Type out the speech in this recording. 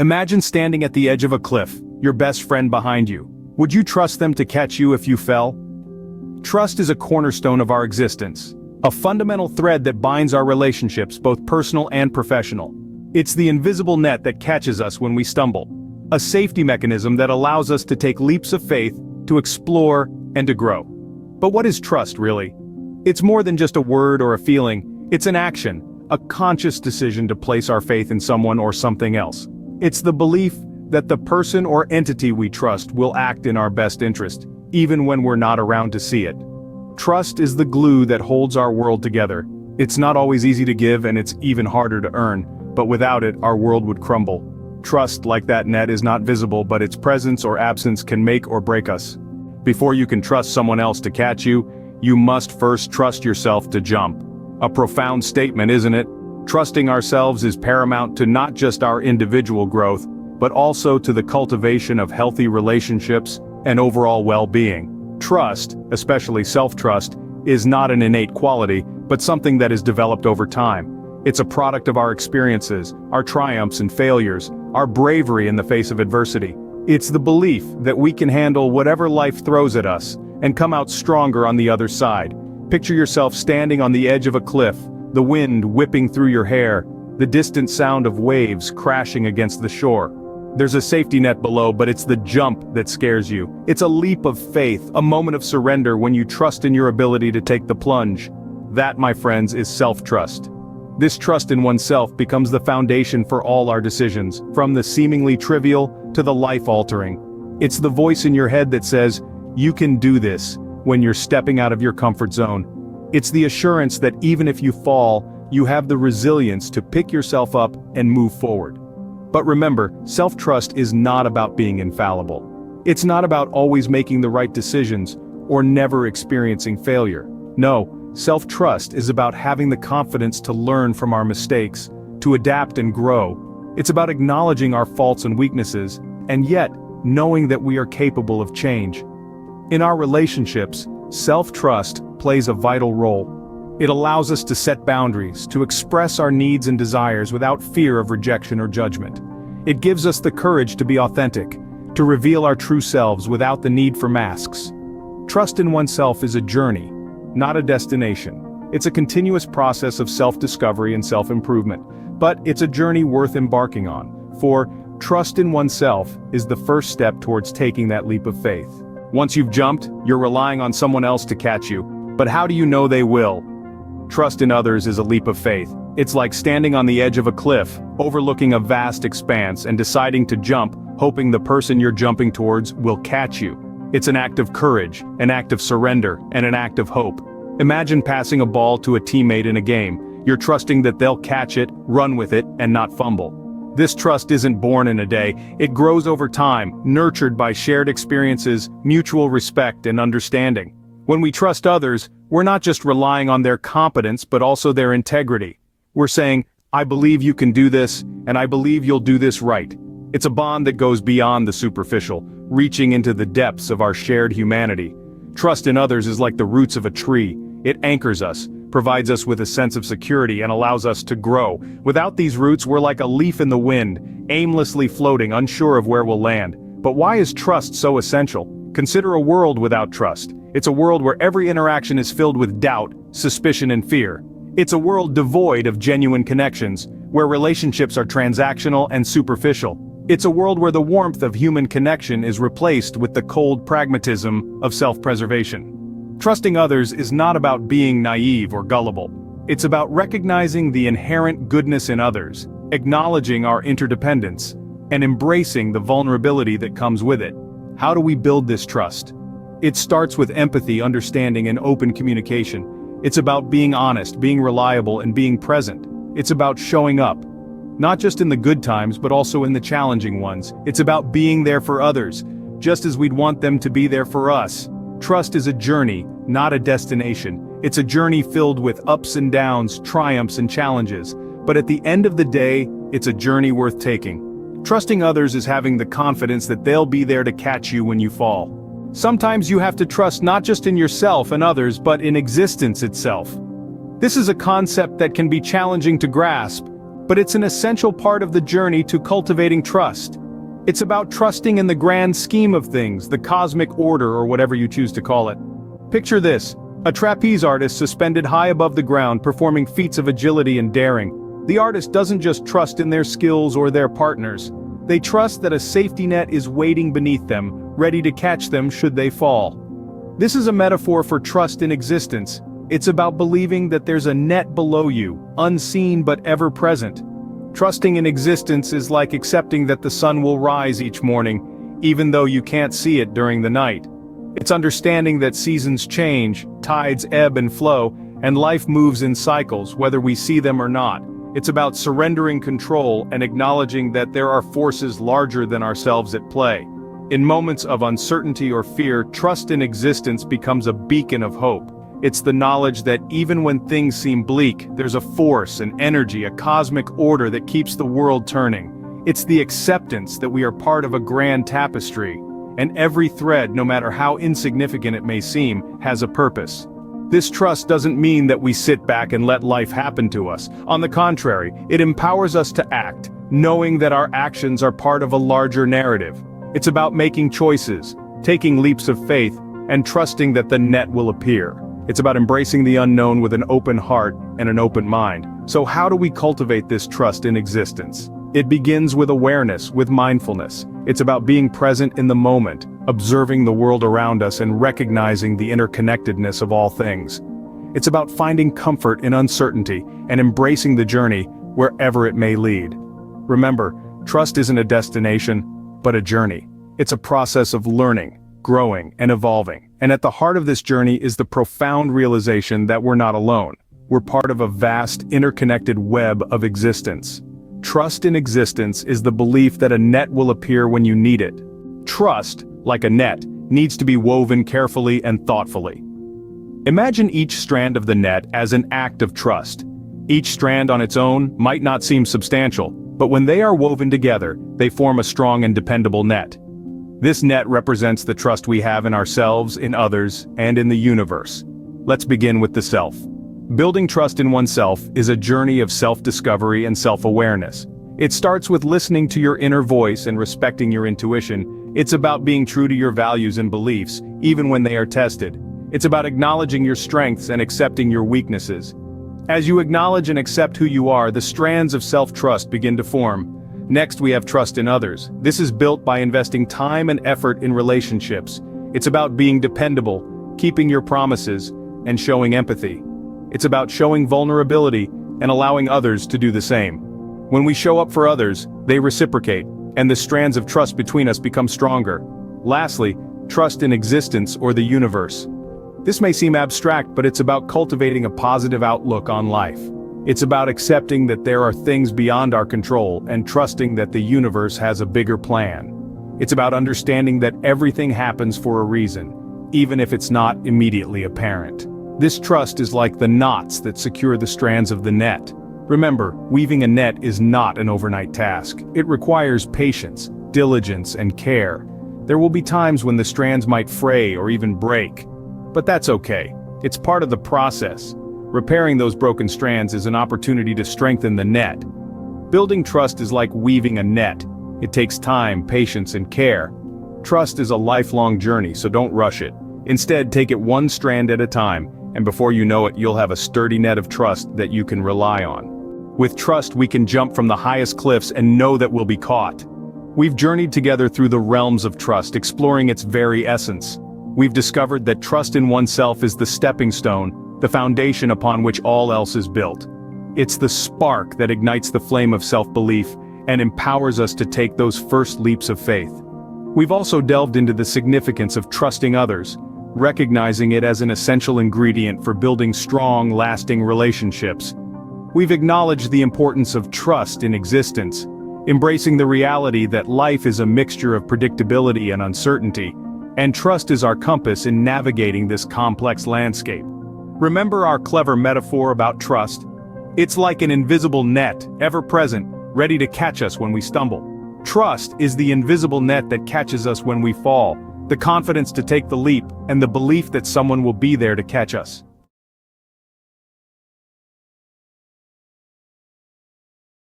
Imagine standing at the edge of a cliff, your best friend behind you. Would you trust them to catch you if you fell? Trust is a cornerstone of our existence, a fundamental thread that binds our relationships, both personal and professional. It's the invisible net that catches us when we stumble, a safety mechanism that allows us to take leaps of faith, to explore, and to grow. But what is trust, really? It's more than just a word or a feeling, it's an action, a conscious decision to place our faith in someone or something else. It's the belief that the person or entity we trust will act in our best interest, even when we're not around to see it. Trust is the glue that holds our world together. It's not always easy to give, and it's even harder to earn, but without it, our world would crumble. Trust, like that net, is not visible, but its presence or absence can make or break us. Before you can trust someone else to catch you, you must first trust yourself to jump. A profound statement, isn't it? Trusting ourselves is paramount to not just our individual growth, but also to the cultivation of healthy relationships and overall well-being. Trust, especially self-trust, is not an innate quality, but something that is developed over time. It's a product of our experiences, our triumphs and failures, our bravery in the face of adversity. It's the belief that we can handle whatever life throws at us and come out stronger on the other side. Picture yourself standing on the edge of a cliff, the wind whipping through your hair, the distant sound of waves crashing against the shore. There's a safety net below, but it's the jump that scares you. It's a leap of faith, a moment of surrender when you trust in your ability to take the plunge. That, my friends, is self-trust. This trust in oneself becomes the foundation for all our decisions, from the seemingly trivial to the life-altering. It's the voice in your head that says, "You can do this," when you're stepping out of your comfort zone. It's the assurance that even if you fall, you have the resilience to pick yourself up and move forward. But remember, self-trust is not about being infallible. It's not about always making the right decisions, or never experiencing failure. No, self-trust is about having the confidence to learn from our mistakes, to adapt and grow. It's about acknowledging our faults and weaknesses, and yet, knowing that we are capable of change. In our relationships, self-trust plays a vital role. It allows us to set boundaries, to express our needs and desires without fear of rejection or judgment. It gives us the courage to be authentic, to reveal our true selves without the need for masks. Trust in oneself is a journey, not a destination. It's a continuous process of self-discovery and self-improvement, but it's a journey worth embarking on, for trust in oneself is the first step towards taking that leap of faith. Once you've jumped, you're relying on someone else to catch you, but how do you know they will? Trust in others is a leap of faith. It's like standing on the edge of a cliff, overlooking a vast expanse and deciding to jump, hoping the person you're jumping towards will catch you. It's an act of courage, an act of surrender, and an act of hope. Imagine passing a ball to a teammate in a game. You're trusting that they'll catch it, run with it, and not fumble. This trust isn't born in a day, it grows over time, nurtured by shared experiences, mutual respect, and understanding. When we trust others, we're not just relying on their competence but also their integrity. We're saying, "I believe you can do this, and I believe you'll do this right." It's a bond that goes beyond the superficial, reaching into the depths of our shared humanity. Trust in others is like the roots of a tree. It anchors us, provides us with a sense of security, and allows us to grow. Without these roots, we're like a leaf in the wind, aimlessly floating, unsure of where we'll land. But why is trust so essential? Consider a world without trust. It's a world where every interaction is filled with doubt, suspicion, and fear. It's a world devoid of genuine connections, where relationships are transactional and superficial. It's a world where the warmth of human connection is replaced with the cold pragmatism of self-preservation. Trusting others is not about being naive or gullible. It's about recognizing the inherent goodness in others, acknowledging our interdependence, and embracing the vulnerability that comes with it. How do we build this trust? It starts with empathy, understanding, and open communication. It's about being honest, being reliable, and being present. It's about showing up. Not just in the good times, but also in the challenging ones. It's about being there for others, just as we'd want them to be there for us. Trust is a journey, not a destination. It's a journey filled with ups and downs, triumphs and challenges. But at the end of the day, it's a journey worth taking. Trusting others is having the confidence that they'll be there to catch you when you fall. Sometimes you have to trust not just in yourself and others, but in existence itself. This is a concept that can be challenging to grasp, but it's an essential part of the journey to cultivating trust. It's about trusting in the grand scheme of things, the cosmic order or whatever you choose to call it. Picture this, a trapeze artist suspended high above the ground performing feats of agility and daring. The artist doesn't just trust in their skills or their partners. They trust that a safety net is waiting beneath them, ready to catch them should they fall. This is a metaphor for trust in existence. It's about believing that there's a net below you, unseen but ever present. Trusting in existence is like accepting that the sun will rise each morning, even though you can't see it during the night. It's understanding that seasons change, tides ebb and flow, and life moves in cycles, whether we see them or not. It's about surrendering control and acknowledging that there are forces larger than ourselves at play. In moments of uncertainty or fear, trust in existence becomes a beacon of hope. It's the knowledge that even when things seem bleak, there's a force, an energy, a cosmic order that keeps the world turning. It's the acceptance that we are part of a grand tapestry, and every thread, no matter how insignificant it may seem, has a purpose. This trust doesn't mean that we sit back and let life happen to us. On the contrary, it empowers us to act, knowing that our actions are part of a larger narrative. It's about making choices, taking leaps of faith, and trusting that the net will appear. It's about embracing the unknown with an open heart and an open mind. So how do we cultivate this trust in existence? It begins with awareness, with mindfulness. It's about being present in the moment, observing the world around us and recognizing the interconnectedness of all things. It's about finding comfort in uncertainty and embracing the journey wherever it may lead. Remember, trust isn't a destination, but a journey. It's a process of learning, growing, and evolving. And at the heart of this journey is the profound realization that we're not alone. We're part of a vast, interconnected web of existence. Trust in existence is the belief that a net will appear when you need it. Trust, like a net, needs to be woven carefully and thoughtfully. Imagine each strand of the net as an act of trust. Each strand on its own might not seem substantial, but when they are woven together, they form a strong and dependable net. This net represents the trust we have in ourselves, in others, and in the universe. Let's begin with the self. Building trust in oneself is a journey of self-discovery and self-awareness. It starts with listening to your inner voice and respecting your intuition. It's about being true to your values and beliefs, even when they are tested. It's about acknowledging your strengths and accepting your weaknesses. As you acknowledge and accept who you are, the strands of self-trust begin to form. Next, we have trust in others. This is built by investing time and effort in relationships. It's about being dependable, keeping your promises, and showing empathy. It's about showing vulnerability and allowing others to do the same. When we show up for others, they reciprocate, and the strands of trust between us become stronger. Lastly, trust in existence or the universe. This may seem abstract, but it's about cultivating a positive outlook on life. It's about accepting that there are things beyond our control and trusting that the universe has a bigger plan. It's about understanding that everything happens for a reason, even if it's not immediately apparent. This trust is like the knots that secure the strands of the net. Remember, weaving a net is not an overnight task. It requires patience, diligence, and care. There will be times when the strands might fray or even break. But that's okay. It's part of the process. Repairing those broken strands is an opportunity to strengthen the net. Building trust is like weaving a net. It takes time, patience, and care. Trust is a lifelong journey, so don't rush it. Instead, take it one strand at a time, and before you know it, you'll have a sturdy net of trust that you can rely on. With trust, we can jump from the highest cliffs and know that we'll be caught. We've journeyed together through the realms of trust, exploring its very essence. We've discovered that trust in oneself is the stepping stone, the foundation upon which all else is built. It's the spark that ignites the flame of self-belief and empowers us to take those first leaps of faith. We've also delved into the significance of trusting others, recognizing it as an essential ingredient for building strong, lasting relationships. We've acknowledged the importance of trust in existence, embracing the reality that life is a mixture of predictability and uncertainty, and trust is our compass in navigating this complex landscape. Remember our clever metaphor about trust? It's like an invisible net, ever present, ready to catch us when we stumble. Trust is the invisible net that catches us when we fall, the confidence to take the leap, and the belief that someone will be there to catch us.